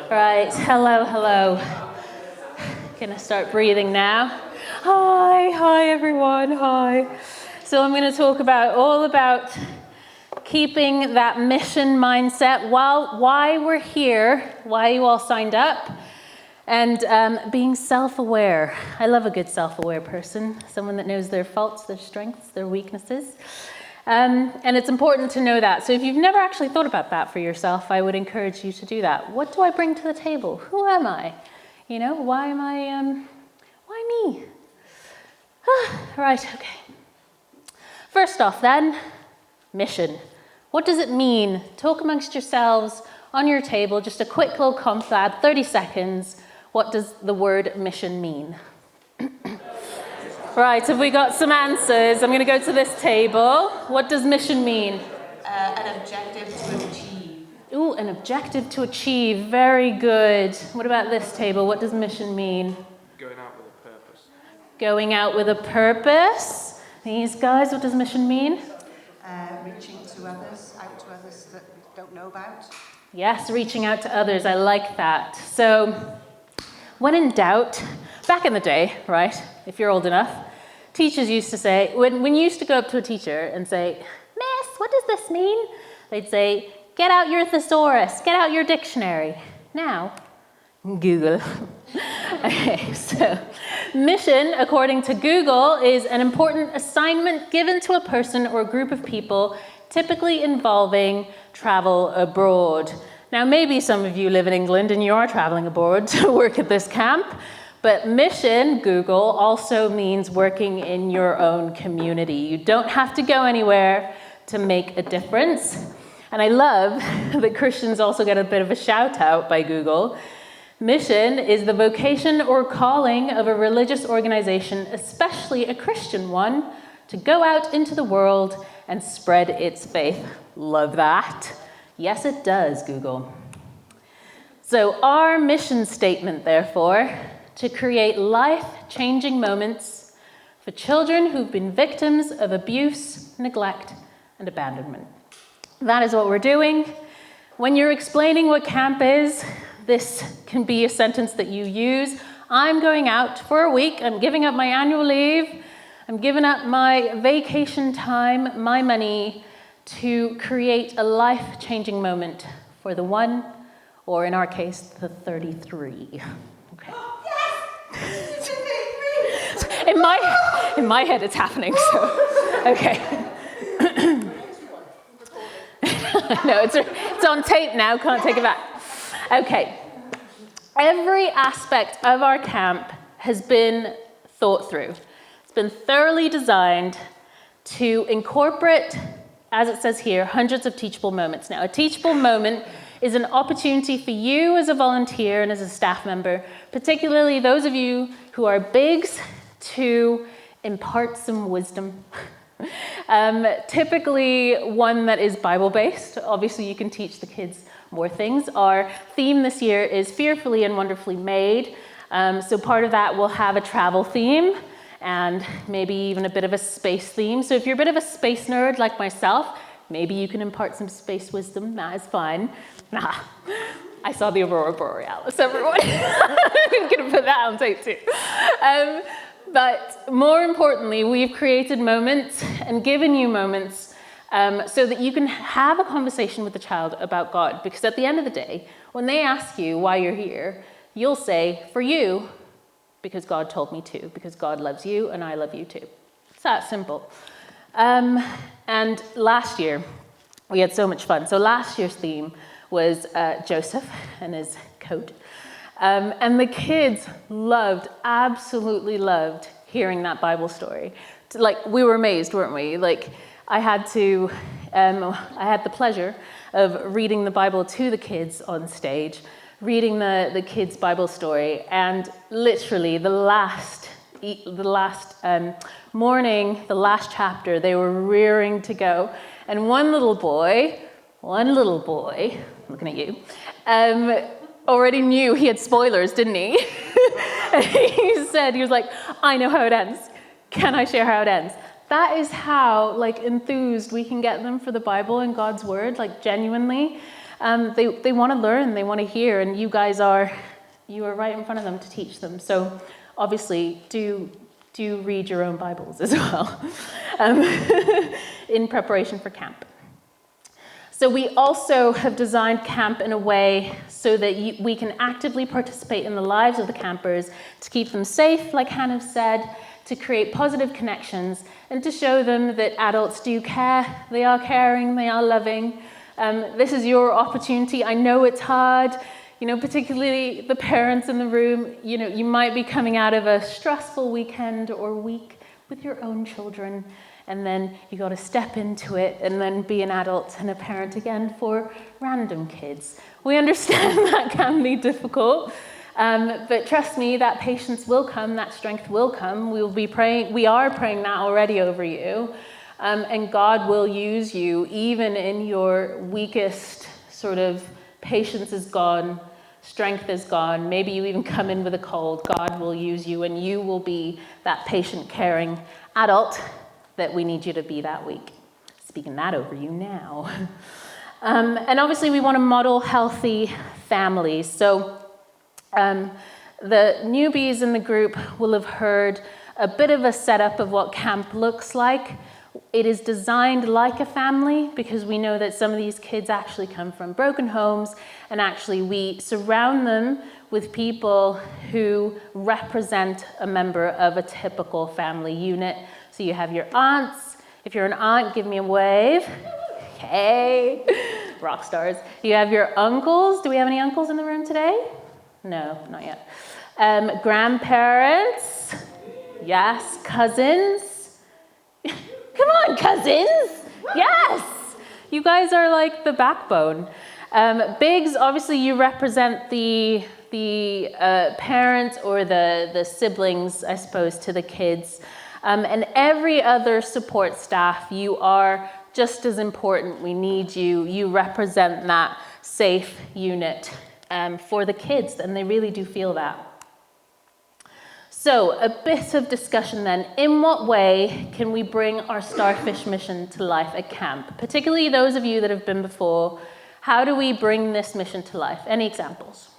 Right, hello. Gonna start breathing now. Hi everyone, hi. So I'm gonna talk all about keeping that mission mindset, why we're here, why you all signed up, and being self-aware. I love a good self-aware person, someone that knows their faults, their strengths, their weaknesses. And it's important to know that. So if you've never actually thought about that for yourself, I would encourage you to do that. What do I bring to the table? Who am I? You know, why me? Right, okay. First off then, mission. What does it mean? Talk amongst yourselves on your table, just a quick little confab, 30 seconds. What does the word mission mean? Right, have we got some answers? I'm going to go to this table. What does mission mean? An objective to achieve. Ooh, an objective to achieve. Very good. What about this table? What does mission mean? Going out with a purpose. Going out with a purpose. These guys, what does mission mean? Reaching out to others that we don't know about. Yes, reaching out to others. I like that. So, when in doubt, back in the day, right, if you're old enough, teachers used to say, when you used to go up to a teacher and say, "Miss, what does this mean?" They'd say, "Get out your thesaurus, get out your dictionary." Now, Google. Okay, so mission, according to Google, is an important assignment given to a person or a group of people, typically involving travel abroad. Now, maybe some of you live in England and you are traveling abroad to work at this camp, but mission, Google, also means working in your own community. You don't have to go anywhere to make a difference. And I love that Christians also get a bit of a shout out by Google. Mission is the vocation or calling of a religious organization, especially a Christian one, to go out into the world and spread its faith. Love that. Yes, it does, Google. So our mission statement, therefore, to create life-changing moments for children who've been victims of abuse, neglect, and abandonment. That is what we're doing. When you're explaining what camp is, this can be a sentence that you use. I'm going out for a week. I'm giving up my annual leave. I'm giving up my vacation time, my money, to create a life-changing moment for the one, or in our case, the 33. Okay. Yes! In my head, it's happening. So, okay. No, it's on tape now. Can't take it back. Okay. Every aspect of our camp has been thought through. It's been thoroughly designed to incorporate, as it says here, hundreds of teachable moments. Now, a teachable moment is an opportunity for you as a volunteer and as a staff member, particularly those of you who are bigs, to impart some wisdom. Typically one that is Bible-based. Obviously, you can teach the kids more things. Our theme this year is Fearfully and Wonderfully Made. So part of that will have a travel theme and maybe even a bit of a space theme. So if you're a bit of a space nerd like myself, maybe you can impart some space wisdom. That is fine. I saw the Aurora Borealis, everyone. I'm going to put that on tape too. But more importantly, we've created moments and given you moments so that you can have a conversation with the child about God. Because at the end of the day, when they ask you why you're here, you'll say, for you, because God told me to, because God loves you and I love you too. It's that simple. And last year, we had so much fun. So last year's theme was Joseph and his coat. And the kids absolutely loved hearing that Bible story. Like, we were amazed, weren't we? Like, I had the pleasure of reading the Bible to the kids on stage, reading the kids' Bible story, and literally the last morning, the last chapter, they were rearing to go. And one little boy, looking at you, already knew he had spoilers, didn't he? He was like, I know how it ends. Can I share how it ends? That is how, enthused we can get them for the Bible and God's word, genuinely. They want to learn, they want to hear, and you are right in front of them to teach them. So obviously, do read your own Bibles as well in preparation for camp. So we also have designed camp in a way so that we can actively participate in the lives of the campers, to keep them safe, like Hannah said, to create positive connections, and to show them that adults do care, they are caring, they are loving. This is your opportunity. I know it's hard, particularly the parents in the room. You might be coming out of a stressful weekend or week with your own children, and then you got to step into it and then be an adult and a parent again for random kids. We understand that can be difficult, but trust me, that patience will come, that strength will come. We are praying that already over you, and God will use you even in your weakest sort of patience is gone, strength is gone. Maybe you even come in with a cold. God will use you, and you will be that patient, caring adult that we need you to be that week. Speaking that over you now. And obviously we want to model healthy families. So the newbies in the group will have heard a bit of a setup of what camp looks like. It is designed like a family because we know that some of these kids actually come from broken homes, and actually we surround them with people who represent a member of a typical family unit. So you have your aunts. If you're an aunt, give me a wave. Okay, rock stars. You have your uncles. Do we have any uncles in the room today? No, not yet. Grandparents. Yes, cousins. Come on, cousins. Yes. You guys are like the backbone. Bigs, obviously you represent the parents or the siblings, I suppose, to the kids. And every other support staff, you are just as important. We need you. You represent that safe unit for the kids, and they really do feel that. So a bit of discussion then. In what way can we bring our Starfish mission to life at camp? Particularly those of you that have been before, how do we bring this mission to life? Any examples?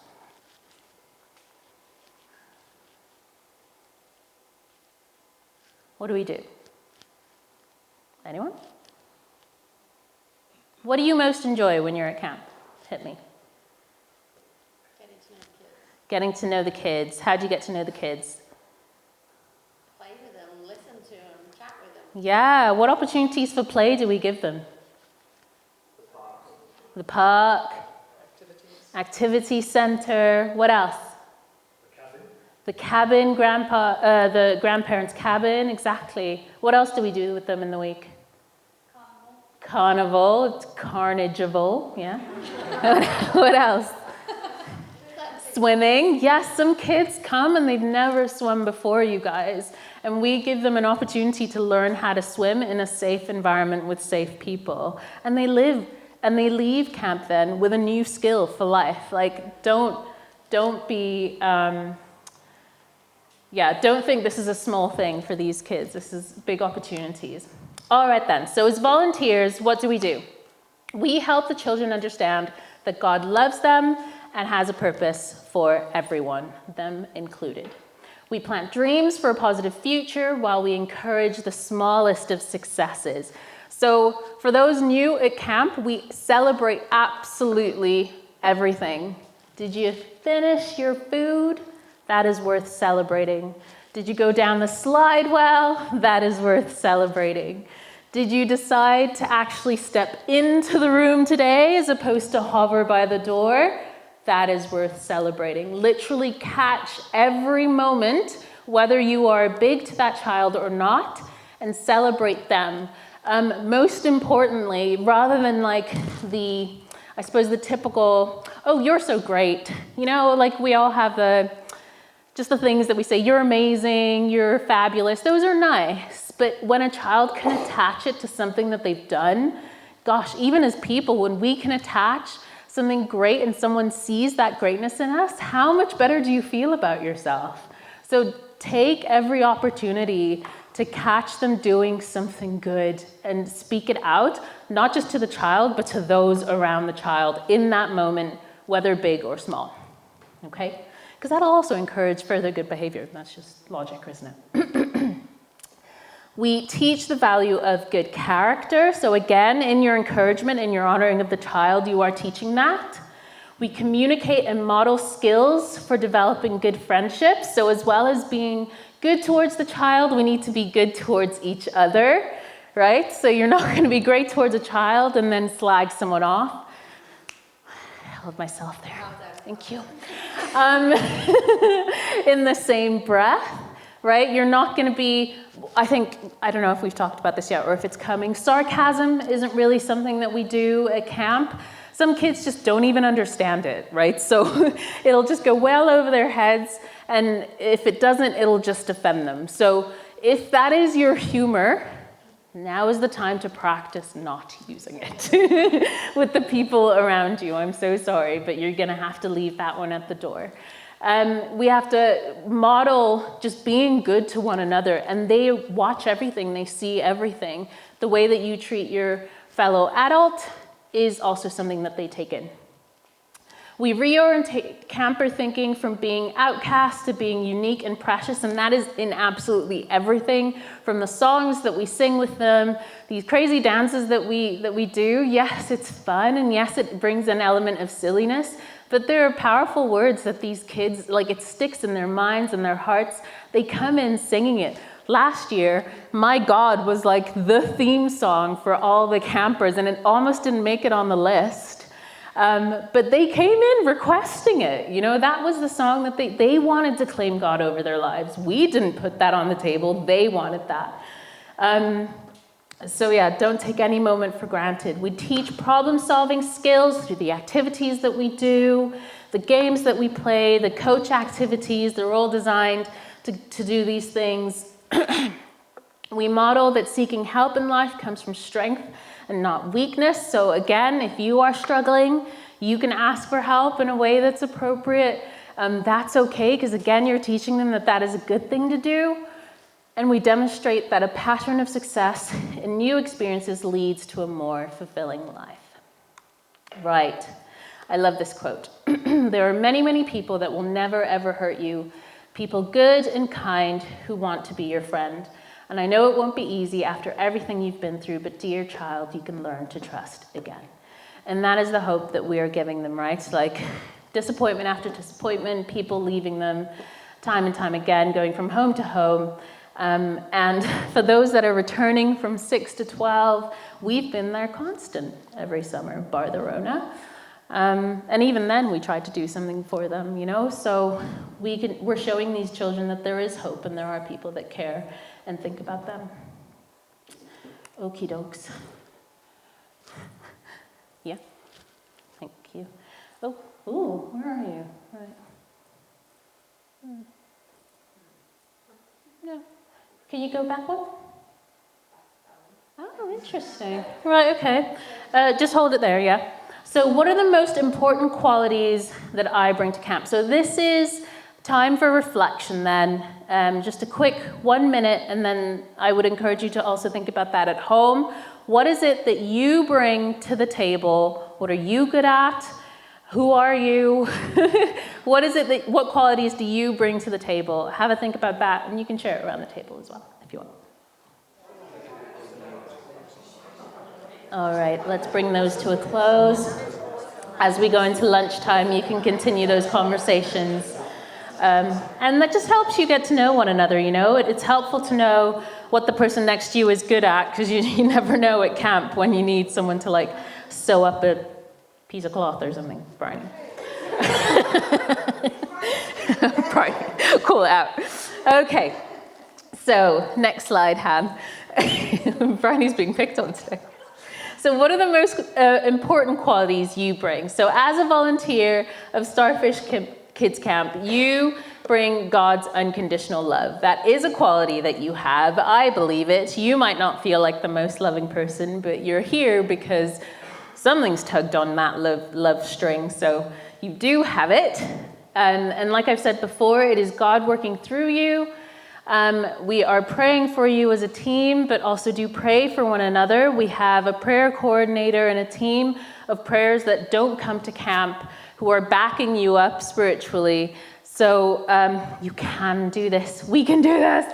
What do we do? Anyone? What do you most enjoy when you're at camp? Hit me. Getting to know the kids. How'd you get to know the kids? Play with them, listen to them, chat with them. Yeah, what opportunities for play do we give them? The park. Activity center. What else? The cabin, the grandparents' cabin, exactly. What else do we do with them in the week? Carnival. It's carnageable, yeah. What else? Swimming. Yes, some kids come and they've never swum before, you guys. And we give them an opportunity to learn how to swim in a safe environment with safe people. And they leave camp then with a new skill for life. Like, don't be... don't think this is a small thing for these kids. This is big opportunities. All right then, so as volunteers, what do? We help the children understand that God loves them and has a purpose for everyone, them included. We plant dreams for a positive future while we encourage the smallest of successes. So for those new at camp, we celebrate absolutely everything. Did you finish your food? That is worth celebrating. Did you go down the slide well? That is worth celebrating. Did you decide to actually step into the room today as opposed to hover by the door? That is worth celebrating. Literally catch every moment, whether you are big to that child or not, and celebrate them. Most importantly, rather than like the typical, oh, you're so great. Like we all have just the things that we say, you're amazing, you're fabulous. Those are nice. But when a child can attach it to something that they've done, gosh, even as people, when we can attach something great and someone sees that greatness in us, how much better do you feel about yourself? So take every opportunity to catch them doing something good and speak it out. not just to the child, but to those around the child in that moment, whether big or small, okay? Because that'll also encourage further good behavior. That's just logic, isn't it? We teach the value of good character. So again, in your encouragement, in your honoring of the child, you are teaching that. We communicate and model skills for developing good friendships. So as well as being good towards the child, we need to be good towards each other, right? So you're not going to be great towards a child and then slag someone off. I held myself there. Thank you. In the same breath, right? You're not going to be, I don't know if we've talked about this yet or if it's coming. Sarcasm isn't really something that we do at camp. Some kids just don't even understand it, right? So it'll just go well over their heads, and if it doesn't, it'll just offend them. So if that is your humor, now is the time to practice not using it with the people around you. I'm so sorry, but you're going to have to leave that one at the door. We have to model just being good to one another, and they watch everything, they see everything. The way that you treat your fellow adult is also something that they take in. We reorientate camper thinking from being outcast to being unique and precious, and that is in absolutely everything, from the songs that we sing with them, these crazy dances that we do. Yes, it's fun, and yes, it brings an element of silliness, but there are powerful words that these kids, like, it sticks in their minds and their hearts. They come in singing it. Last year, My God was like the theme song for all the campers, and it almost didn't make it on the list. But they came in requesting it. You know, that was the song that they wanted to claim God over their lives. We didn't put that on the table. They wanted that. So yeah, don't take any moment for granted. We teach problem-solving skills through the activities that we do, the games that we play, the coach activities. They're all designed to do these things. We model that seeking help in life comes from strength and not weakness. So again, if you are struggling, you can ask for help in a way that's appropriate. That's okay, because again, you're teaching them that that is a good thing to do. And we demonstrate that a pattern of success in new experiences leads to a more fulfilling life. Right. I love this quote. There are many, many people that will never, ever hurt you. People good and kind who want to be your friend. And I know it won't be easy after everything you've been through, but dear child, you can learn to trust again. And that is the hope that we are giving them, right? Like disappointment after disappointment, people leaving them time and time again, going from home to home. And for those that are returning from 6 to 12, we've been there constant every summer, bar the Rona. And even then, we tried to do something for them, you know? So we're showing these children that there is hope and there are people that care and think about them. Okie dokes. Yeah, thank you. Oh, ooh, where are you? Right. No. Can you go back one? Oh, interesting. Right, okay. Just hold it there, yeah. So what are the most important qualities that I bring to camp? So this is time for reflection then. Just a quick 1 minute, and then I would encourage you to also think about that at home. What is it that you bring to the table? What are you good at? Who are you? What qualities do you bring to the table? Have a think about that, and you can share it around the table as well, if you want. All right, let's bring those to a close. As we go into lunchtime, you can continue those conversations. And that just helps you get to know one another, you know? It's helpful to know what the person next to you is good at, because you never know at camp when you need someone to, like, sew up a piece of cloth or something. Brian. Brian, call it out. Okay, so next slide, Han. Brian's being picked on today. So what are the most important qualities you bring? So as a volunteer of Starfish Kids Camp, you bring God's unconditional love. That is a quality that you have. I believe it. You might not feel like the most loving person, but you're here because something's tugged on that love string. So you do have it. And like I've said before, it is God working through you. We are praying for you as a team, but also do pray for one another. We have a prayer coordinator and a team of prayers that don't come to camp who are backing you up spiritually. So you can do this. We can do this.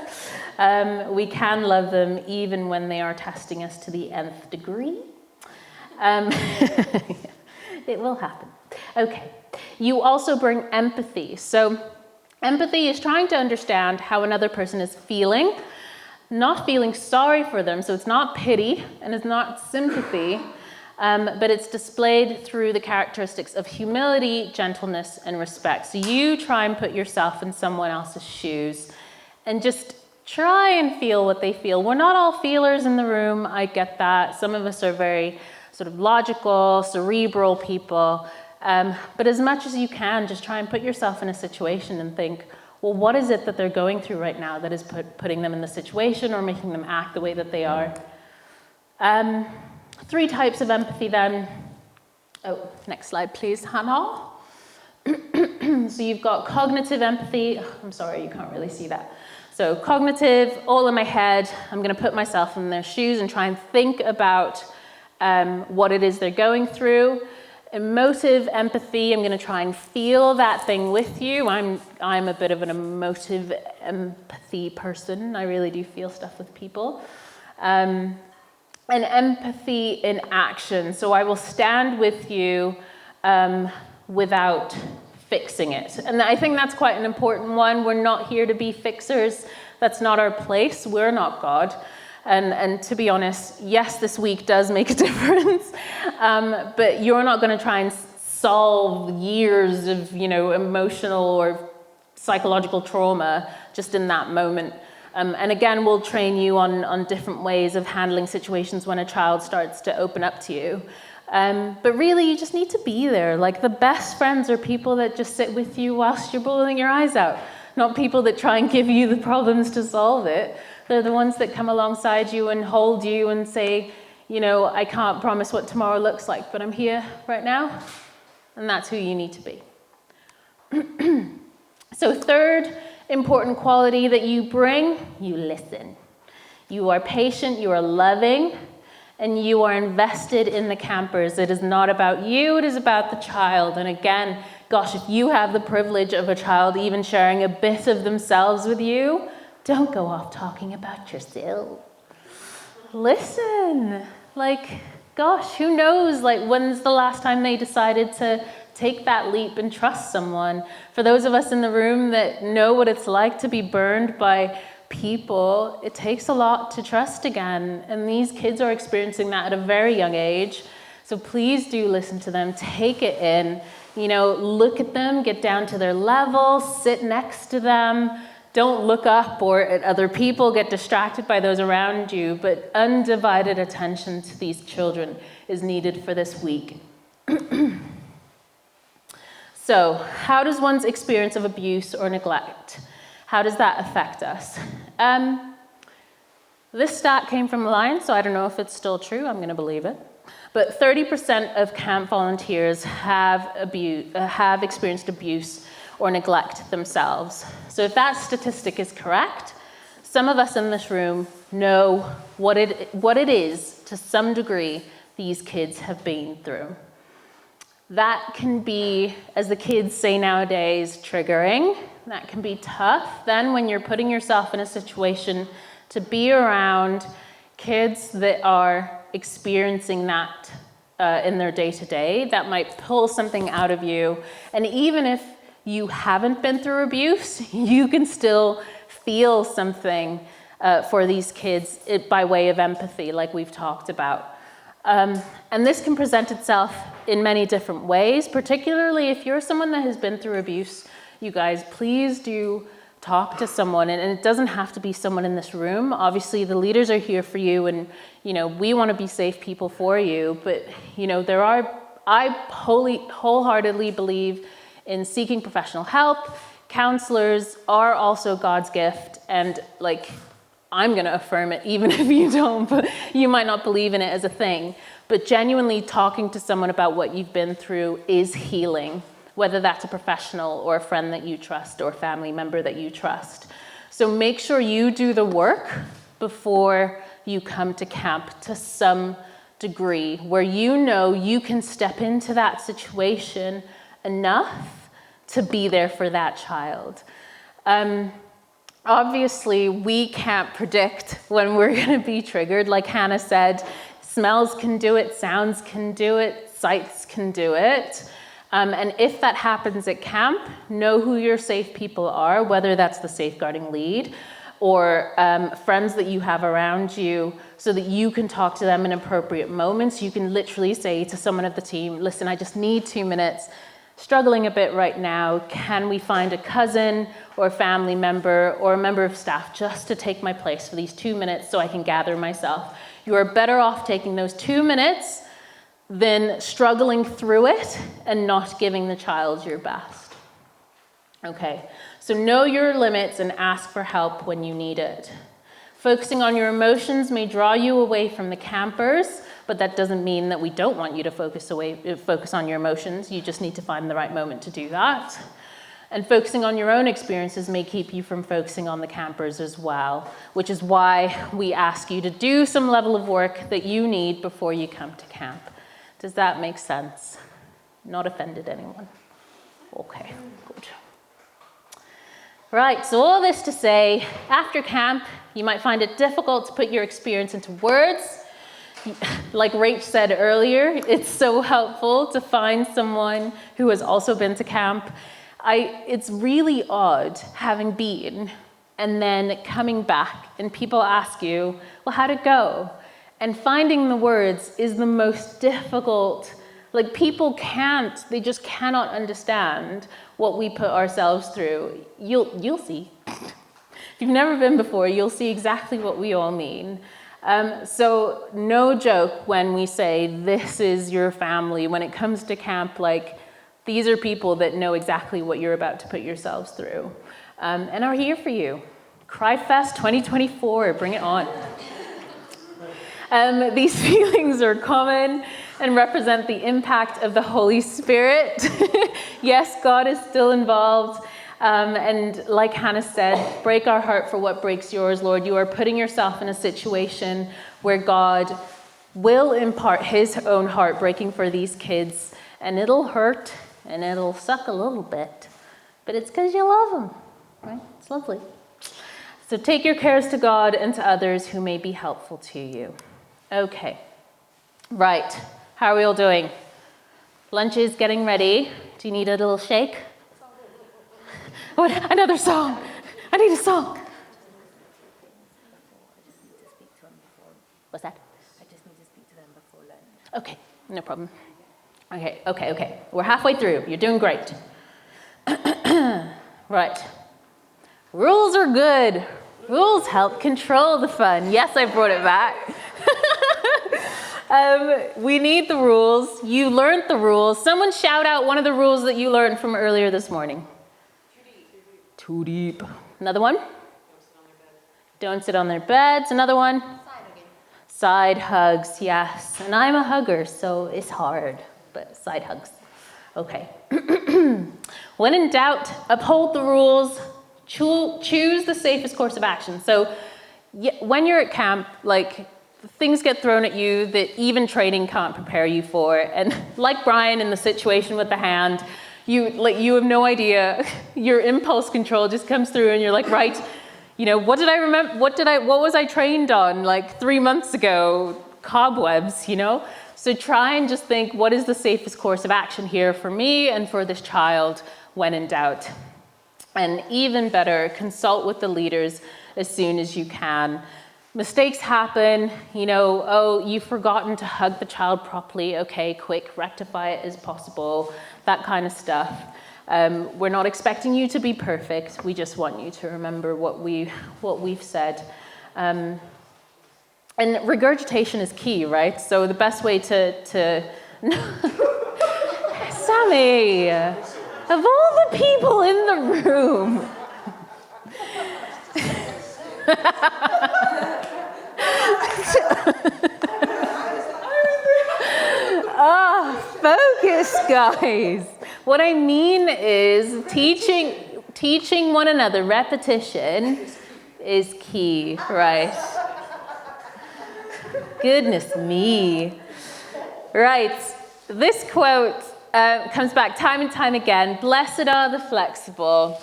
We can love them even when they are testing us to the nth degree. It will happen. Okay. You also bring empathy. So empathy is trying to understand how another person is feeling, not feeling sorry for them. So it's not pity and it's not sympathy, but it's displayed through the characteristics of humility, gentleness, and respect. So you try and put yourself in someone else's shoes and just try and feel what they feel. We're not all feelers in the room. I get that. Some of us are very sort of logical, cerebral people. But as much as you can, just try and put yourself in a situation and think, well, what is it that they're going through right now that is putting them in the situation or making them act the way that they are? 3 types of empathy then. Oh, next slide, please, Hannah. So you've got cognitive empathy. I'm sorry, you can't really see that. So cognitive, all in my head. I'm going to put myself in their shoes and try and think about what it is they're going through. Emotive empathy, I'm going to try and feel that thing with you. I'm a bit of an emotive empathy person. I really do feel stuff with people. And empathy in action. So I will stand with you without fixing it. And I think that's quite an important one. We're not here to be fixers. That's not our place. We're not God. And to be honest, yes, this week does make a difference, but you're not going to try and solve years of, emotional or psychological trauma just in that moment. And again, we'll train you on different ways of handling situations when a child starts to open up to you. But really, you just need to be there. Like, the best friends are people that just sit with you whilst you're bawling your eyes out, not people that try and give you the problems to solve it. They're the ones that come alongside you and hold you and say, I can't promise what tomorrow looks like, but I'm here right now. And that's who you need to be. So 3rd important quality that you bring, you listen. You are patient, you are loving, and you are invested in the campers. It is not about you, it is about the child. And again, gosh, if you have the privilege of a child even sharing a bit of themselves with you, don't go off talking about yourself. Listen. Gosh, who knows? When's the last time they decided to take that leap and trust someone? For those of us in the room that know what it's like to be burned by people, it takes a lot to trust again. And these kids are experiencing that at a very young age. So please do listen to them. Take it in. Look at them, get down to their level, sit next to them. Don't look up or at other people, get distracted by those around you, but undivided attention to these children is needed for this week. So, how does one's experience of abuse or neglect, how does that affect us? This stat came from Alliance, so I don't know if it's still true, I'm going to believe it. But 30% of camp volunteers have experienced abuse or neglect themselves. So if that statistic is correct, some of us in this room know what it is, to some degree, these kids have been through. That can be, as the kids say nowadays, triggering. That can be tough. Then when you're putting yourself in a situation to be around kids that are experiencing that in their day-to-day, that might pull something out of you. And even if you haven't been through abuse, you can still feel something for these kids by way of empathy, like we've talked about. And this can present itself in many different ways, particularly if you're someone that has been through abuse. You guys, please do talk to someone, and it doesn't have to be someone in this room. Obviously, the leaders are here for you, and we want to be safe people for you. But I wholeheartedly believe in seeking professional help. Counselors are also God's gift, and I'm going to affirm it even if you don't, but you might not believe in it as a thing. But genuinely talking to someone about what you've been through is healing, whether that's a professional or a friend that you trust or a family member that you trust. So make sure you do the work before you come to camp to some degree, where you know you can step into that situation enough to be there for that child. Obviously, we can't predict when we're going to be triggered. Like Hannah said, smells can do it, sounds can do it, sights can do it. And if that happens at camp, know who your safe people are, whether that's the safeguarding lead or friends that you have around you, so that you can talk to them in appropriate moments. You can literally say to someone of the team, listen, I just need 2 minutes. Struggling a bit right now. Can we find a cousin or a family member or a member of staff just to take my place for these 2 minutes so I can gather myself? You are better off taking those 2 minutes than struggling through it and not giving the child your best. Okay, so know your limits and ask for help when you need it. Focusing on your emotions may draw you away from the campers, but that doesn't mean that we don't want you to focus on your emotions. You just need to find the right moment to do that. And focusing on your own experiences may keep you from focusing on the campers as well, which is why we ask you to do some level of work that you need before you come to camp. Does that make sense? Not offended anyone? Okay, good. Right, so all this to say, after camp, you might find it difficult to put your experience into words. Like Rach said earlier, it's so helpful to find someone who has also been to camp. It's really odd having been and then coming back and people ask you, well, how'd it go? And finding the words is the most difficult. Like people they just cannot understand what we put ourselves through. You'll see. If you've never been before, you'll see exactly what we all mean. So no joke when we say this is your family. When it comes to camp, like these are people that know exactly what you're about to put yourselves through and are here for you. CryFest 2024, bring it on. These feelings are common and represent the impact of the Holy Spirit. Yes, God is still involved. And like Hannah said, break our heart for what breaks yours, Lord. You are putting yourself in a situation where God will impart his own heartbreaking for these kids. And it'll hurt and it'll suck a little bit. But it's because you love them, right? It's lovely. So take your cares to God and to others who may be helpful to you. Okay. Right. How are we all doing? Lunch is getting ready. Do you need a little shake? What? Another song. I need a song. What's that? I just need to speak to them before lunch. Okay, no problem. Okay. We're halfway through. You're doing great. Right. Rules are good. Rules help control the fun. Yes, I brought it back. We need the rules. You learned the rules. Someone shout out one of the rules that you learned from earlier this morning. Too deep. Another one? Don't sit on their beds. Another one? Side hugs, yes. And I'm a hugger, so it's hard, but side hugs. Okay. When in doubt, uphold the rules. Choose the safest course of action. So when you're at camp, like things get thrown at you that even training can't prepare you for. And like Brian in the situation with the hand, you have no idea. Your impulse control just comes through and you're like, right, what did I remember? What was I trained on like 3 months ago? Cobwebs, So try and just think, what is the safest course of action here for me and for this child when in doubt? And even better, consult with the leaders as soon as you can. Mistakes happen, you've forgotten to hug the child properly. Okay, quick, rectify it as possible, that kind of stuff. We're not expecting you to be perfect. We just want you to remember what we've said. And regurgitation is key, right? So the best way to Sammy, of all the people in the room. Focus, guys. What I mean is teaching one another, repetition is key, right? Goodness me. Right, this quote comes back time and time again. Blessed are the flexible.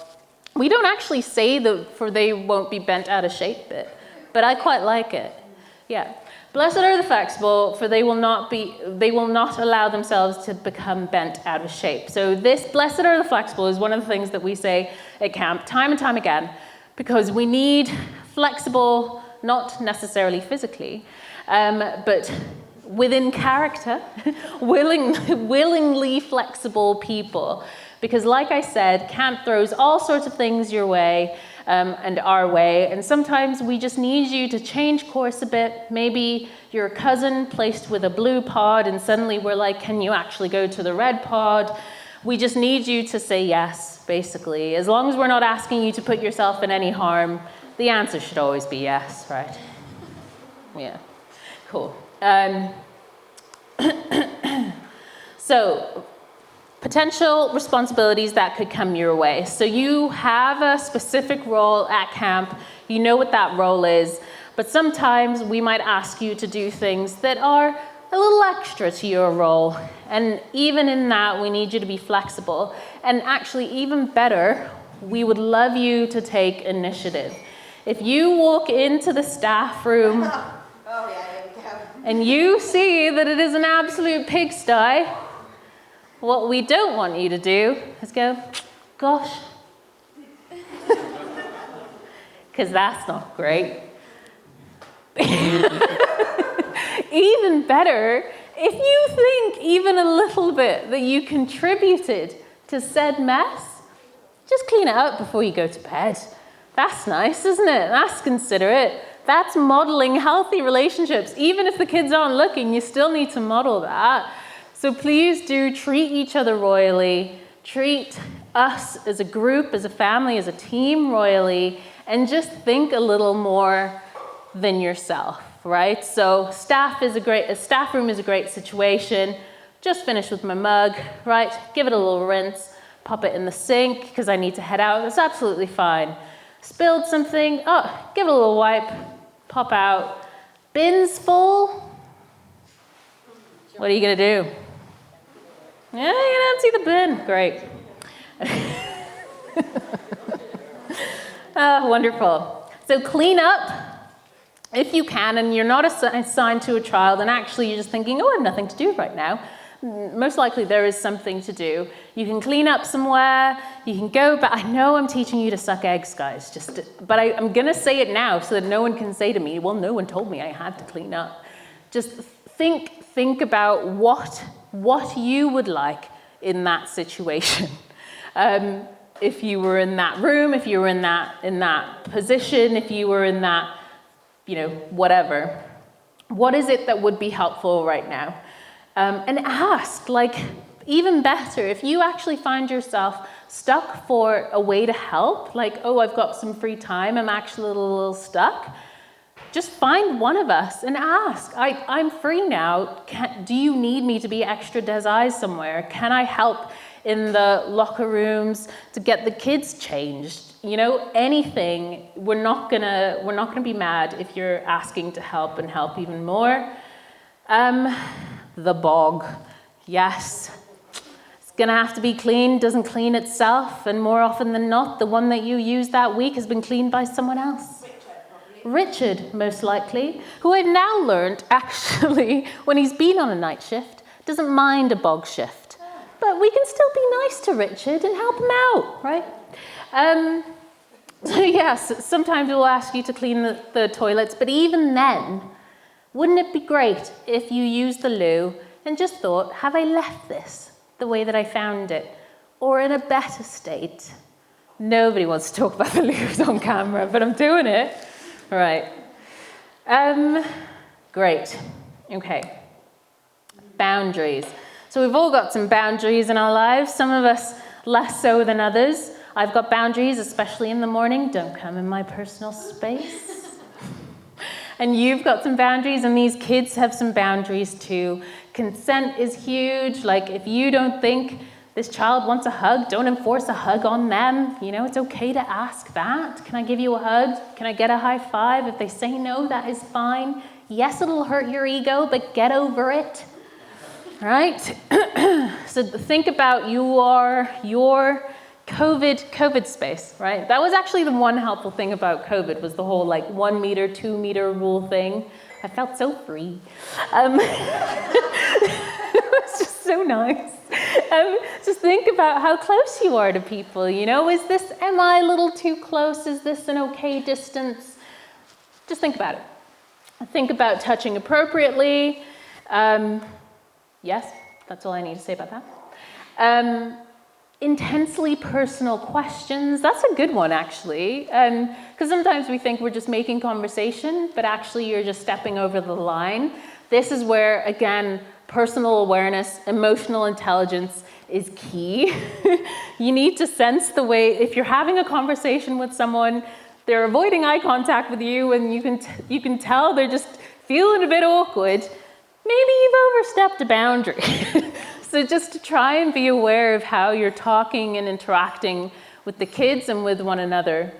We don't actually say the "for they won't be bent out of shape" bit, but I quite like it. Yeah. Blessed are the flexible, for they will not allow themselves to become bent out of shape. So this blessed are the flexible is one of the things that we say at camp time and time again, because we need flexible, not necessarily physically, but within character, willingly flexible people. Because like I said, camp throws all sorts of things your way, and our way, and sometimes we just need you to change course a bit. Maybe you're a cousin placed with a blue pod and suddenly we're like, can you actually go to the red pod? We just need you to say yes, basically. As long as we're not asking you to put yourself in any harm, the answer should always be yes, right? Yeah, cool. So, potential responsibilities that could come your way. So you have a specific role at camp, you know what that role is, but sometimes we might ask you to do things that are a little extra to your role. And even in that, we need you to be flexible. And actually, even better, we would love you to take initiative. If you walk into the staff room and you see that it is an absolute pigsty, what we don't want you to do is go, gosh, because that's not great. Even better, if you think even a little bit that you contributed to said mess, just clean it up before you go to bed. That's nice, isn't it? That's considerate. That's modeling healthy relationships. Even if the kids aren't looking, you still need to model that. So please do treat each other royally, treat us as a group, as a family, as a team royally, and just think a little more than yourself, right? So a staff room is a great situation. Just finished with my mug, right? Give it a little rinse, pop it in the sink because I need to head out. That's absolutely fine. Spilled something, give it a little wipe, pop out. Bin's full. What are you gonna do? Yeah, you're gonna empty the bin. Great. Wonderful. So clean up if you can, and you're not assigned to a child, and actually you're just thinking, I have nothing to do right now. Most likely there is something to do. You can clean up somewhere, you can go back. I know I'm teaching you to suck eggs, guys, but I'm gonna say it now so that no one can say to me, well, no one told me I had to clean up. Just think about what you would like in that situation. If you were in that room, if you were in that position, if you were in that, whatever. What is it that would be helpful right now? And ask, even better, if you actually find yourself stuck for a way to help, I've got some free time, I'm actually a little stuck, just find one of us and ask, I'm free now, do you need me to be extra des eyes somewhere? Can I help in the locker rooms to get the kids changed? Anything. We're not gonna be mad if you're asking to help and help even more. The bog, yes. It's gonna have to be cleaned, doesn't clean itself, and more often than not, the one that you used that week has been cleaned by someone else. Richard, most likely, who I've now learned, actually, when he's been on a night shift, doesn't mind a bog shift. But we can still be nice to Richard and help him out, right? So yes, sometimes we'll ask you to clean the toilets, but even then, wouldn't it be great if you used the loo and just thought, have I left this the way that I found it? Or in a better state? Nobody wants to talk about the loos on camera, but I'm doing it. All right. Great. Okay. Boundaries. So we've all got some boundaries in our lives, some of us less so than others. I've got boundaries, especially in the morning. Don't come in my personal space. And you've got some boundaries, and these kids have some boundaries too. Consent is huge. If you don't think this child wants a hug, don't enforce a hug on them. You know, it's okay to ask that. Can I give you a hug? Can I get a high five? If they say no, that is fine. Yes, it'll hurt your ego, but get over it. Right? So think about your COVID space, right? That was actually the one helpful thing about COVID, was the whole like 1 meter, 2 meter rule thing. I felt so free. It was just so nice. Just think about how close you are to people, you know? Am I a little too close? Is this an okay distance? Just think about it. Think about touching appropriately. Yes, that's all I need to say about that. Intensely personal questions. That's a good one, actually. Because sometimes we think we're just making conversation, but actually you're just stepping over the line. This is where, again, personal awareness, emotional intelligence is key. You need to sense the way, if you're having a conversation with someone, they're avoiding eye contact with you, and you can tell they're just feeling a bit awkward. Maybe you've overstepped a boundary. So just to try and be aware of how you're talking and interacting with the kids and with one another.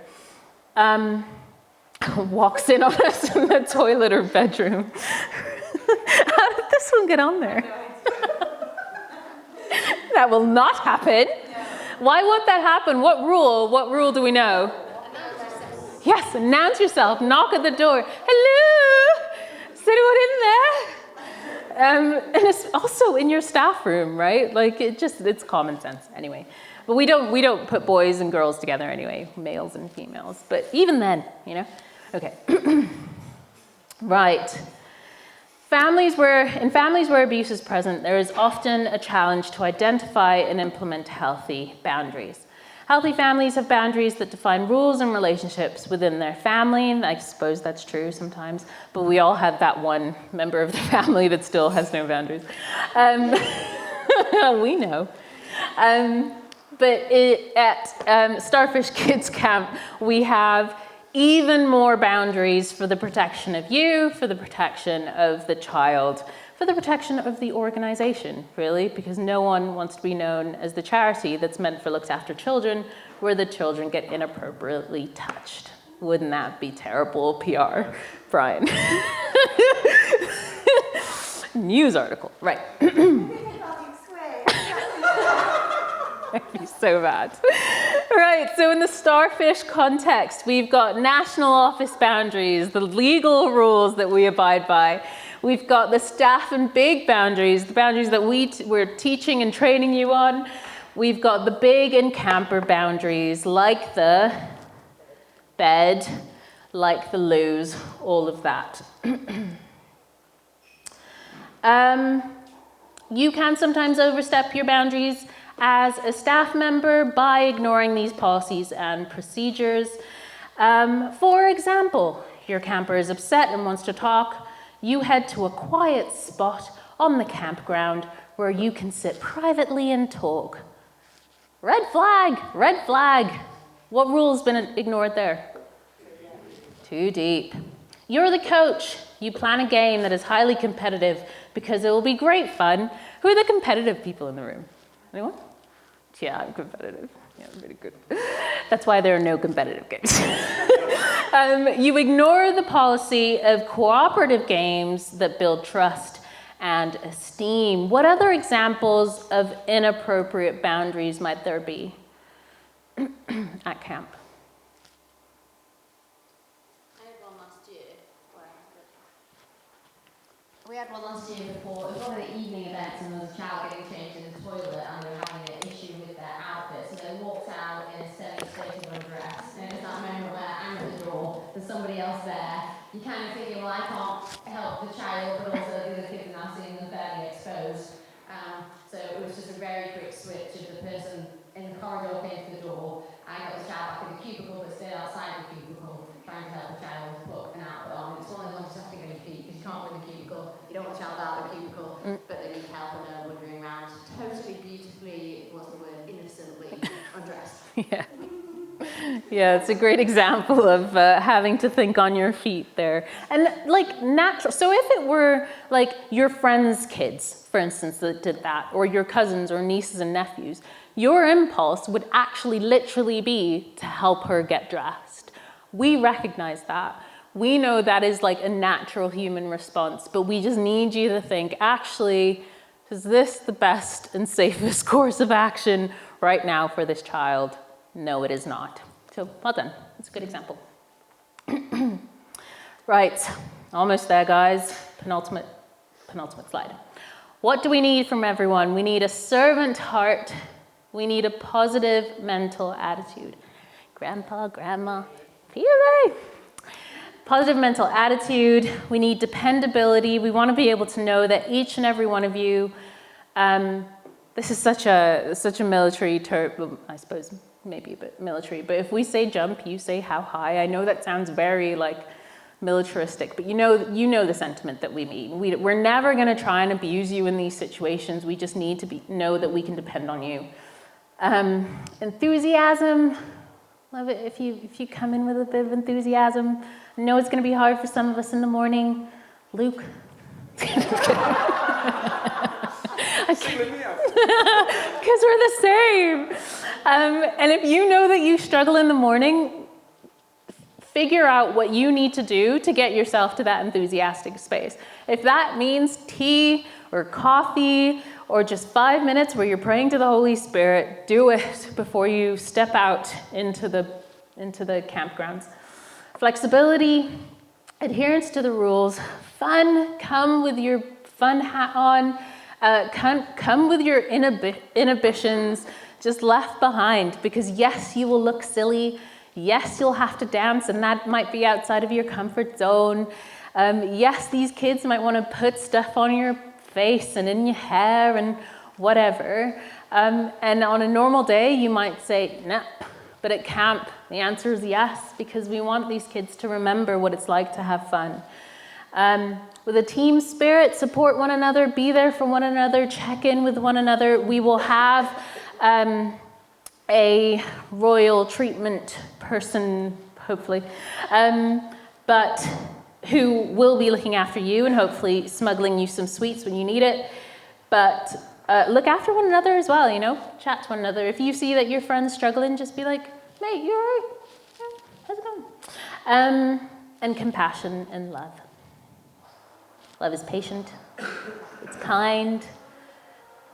Walks in on us in the toilet or bedroom. How did this one get on there? That will not happen. Why won't that happen? What rule do we know? Yes, announce yourself, knock at the door. Hello, is anyone in there? And it's also in your staff room, right? Like it's common sense anyway. But we don't put boys and girls together anyway, males and females. But even then, you know? Okay. Right. In families where abuse is present, there is often a challenge to identify and implement healthy boundaries. Healthy families have boundaries that define rules and relationships within their family, and I suppose that's true sometimes, but we all have that one member of the family that still has no boundaries. We know. But at Starfish Kids Camp, we have even more boundaries for the protection of you, for the protection of the child, for the protection of the organization, really, because no one wants to be known as the charity that's meant for looked after children, where the children get inappropriately touched. Wouldn't that be terrible PR, Brian? News article, right. That'd be so bad. Right, so in the Starfish context, we've got national office boundaries, the legal rules that we abide by. We've got the staff and big boundaries, the boundaries that we're teaching and training you on. We've got the big and camper boundaries, like the bed, like the loos, all of that. You can sometimes overstep your boundaries as a staff member by ignoring these policies and procedures. For example, your camper is upset and wants to talk. You head to a quiet spot on the campground where you can sit privately and talk. Red flag, red flag. What rule's been ignored there? Too deep. You're the coach. You plan a game that is highly competitive because it will be great fun. Who are the competitive people in the room? Anyone? Yeah, I'm competitive. Yeah, I'm really good. That's why there are no competitive games. You ignore the policy of cooperative games that build trust and esteem. What other examples of inappropriate boundaries might there be at camp? I had one last year where We had one last year before. It was one of the evening events, and there was a child getting changed in the toilet, and they were having an issue with their outfit. So they walked out in a semi-state of undress. And it's that moment where I'm at the door, there's somebody else there. You kind of thinking, well, I can't help the child, but also the other kids are now seeing them fairly exposed. So it was just a very quick switch of the person in the corridor came to the door. I got the child back in the cubicle, but still outside the cubicle, trying to help the child put an outfit on. It's one of those you have to go in your feet because you can't go in the cubicle. You don't want the child out of the cubicle, but they need help and they're wandering around. Totally beautifully, what's the word, innocently undressed. Yeah. Yeah, it's a great example of having to think on your feet there. And like natural, so if it were like your friends' kids, for instance, that did that, or your cousins or nieces and nephews, your impulse would actually literally be to help her get dressed. We recognize that. We know that is like a natural human response, but we just need you to think, actually, is this the best and safest course of action right now for this child? No, it is not. So well done. That's a good example. Right, almost there, guys. Penultimate slide. What do we need from everyone? We need a servant heart. We need a positive mental attitude. Grandpa, grandma, PRA. Positive mental attitude. We need dependability. We want to be able to know that each and every one of you, this is such a military term, I suppose, maybe a bit military, but if we say jump, you say how high. I know that sounds very like militaristic, but you know the sentiment that we mean. We're never going to try and abuse you in these situations. We just need to know that we can depend on you. Enthusiasm. Love it if you come in with a bit of enthusiasm. I know it's going to be hard for some of us in the morning. Luke. Singling me out. Because we're the same. And if you know that you struggle in the morning, figure out what you need to do to get yourself to that enthusiastic space. If that means tea or coffee or just 5 minutes where you're praying to the Holy Spirit, do it before you step out into the campgrounds. Flexibility, adherence to the rules, fun, come with your fun hat on, come with your inhibitions just left behind, because yes, you will look silly. Yes, you'll have to dance, and that might be outside of your comfort zone. Yes, these kids might want to put stuff on your face and in your hair and whatever. And on a normal day, you might say, no. But at camp, the answer is yes, because we want these kids to remember what it's like to have fun. With a team spirit, support one another, be there for one another, check in with one another. We will have a royal treatment person, hopefully, but who will be looking after you and hopefully smuggling you some sweets when you need it. But look after one another as well, chat to one another. If you see that your friend's struggling, just be like, mate, you all right? Yeah, how's it going? And compassion and love. Love is patient, it's kind,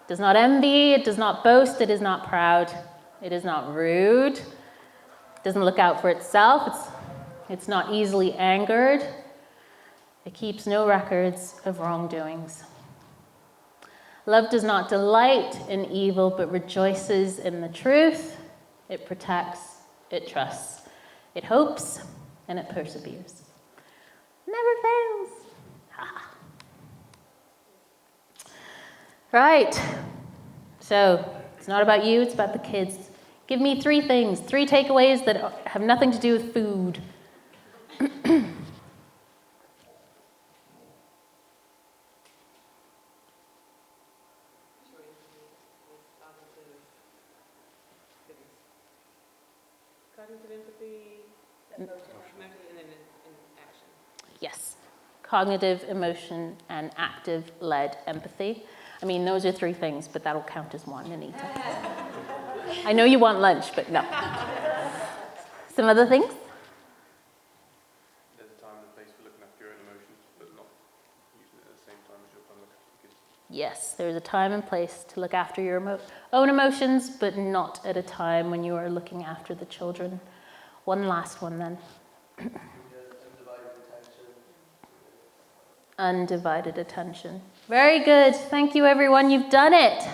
does not envy, it does not boast, it is not proud, it is not rude, it doesn't look out for itself, it's not easily angered, it keeps no records of wrongdoings. Love does not delight in evil, but rejoices in the truth. It protects, it trusts, it hopes, and it perseveres. Never fails. Right. So it's not about you, it's about the kids. Give me 3 things, 3 takeaways that have nothing to do with food. Cognitive empathy, and then in action. Yes. Cognitive, emotion, and active-led empathy. I mean, those are 3 things, but that'll count as one, Anita. I know you want lunch, but no. Some other things? There's a time and a place for looking after your own emotions, but not using it at the same time as you're trying to look after the kids. Yes, there's a time and place to look after your own emotions, but not at a time when you are looking after the children. One last one then. Undivided attention. Very good. Thank you, everyone. You've done it.